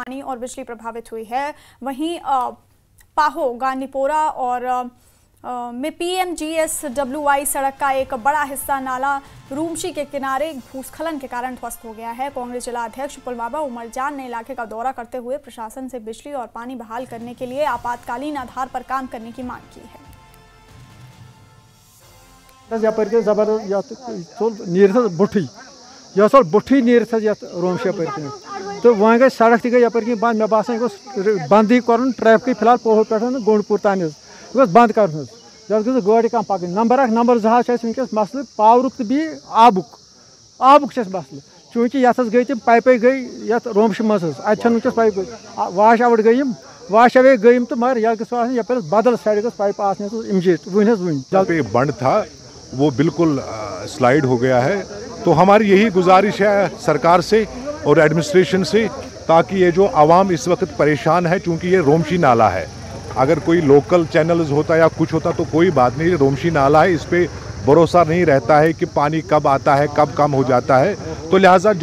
पानी और बिजली प्रभावित हुई है। वहीं पाहो, गांडीपोरा और में PMGSWI सड़क का एक बड़ा हिस्सा नाला रूमशी के किनारे भूस्खलन के कारण ध्वस्त हो गया है। कांग्रेस जिला अध्यक्ष पुलवामा उमर जान ने इलाके का दौरा करते हुए प्रशासन से बिजली और पानी बहाल करने के लिए आपातकालीन आधार पर काम करने की मांग की है। बुठी नीर रोमशे तो वह गई सड़क तक गई यपर बंद। मे बासान बंद कर ट्रैफिक फिलहाल पोहो पे गोंडपुर तान बंद कर गाड़ी कम पक। नंबर 1 नंबर 2 वनकस मसल पावर तो बी आबुक मसल चूंकि ये गई तम पाइपे गई ये रोमश मज अस पाइप वाश आउट गई वाश अवे गई तो मगर यह यप बदल साइड पाइप इमीडिएट वन बंद था वो बिल्कुल स्लाइड हो गया है। तो हमारी यही गुजारिश है सरकार से और एडमिनिस्ट्रेशन से, ताकि ये जो आवाम इस वक्त परेशान है, चूंकि ये रोमशी नाला है, अगर कोई लोकल चैनल्स होता या कुछ होता तो कोई बात नहीं, रोमशी नाला है, इस पे भरोसा नहीं रहता है कि पानी कब आता है कब कम हो जाता है। तो लिहाजा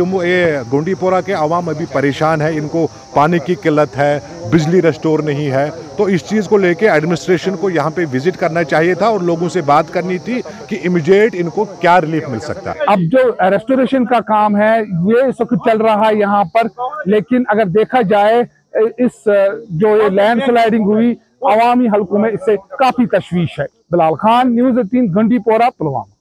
गोंडीपोरा के आवाम अभी परेशान है, इनको पानी की किल्लत है, बिजली रेस्टोर नहीं है। तो इस चीज़ को लेके एडमिनिस्ट्रेशन को यहाँ पे विजिट करना चाहिए था और लोगों से बात करनी थी कि इमीडिएट इनको क्या रिलीफ मिल सकता है। अब जो रेस्टोरेशन का काम है ये इस वक्त चल रहा है यहाँ पर, लेकिन अगर देखा जाए इस जो ये लैंड स्लाइडिंग हुई अवामी हलकों में इससे काफी तशवीश है। बिलाल खान, न्यूज़ 18, गंडीपोरा, पुलवामा।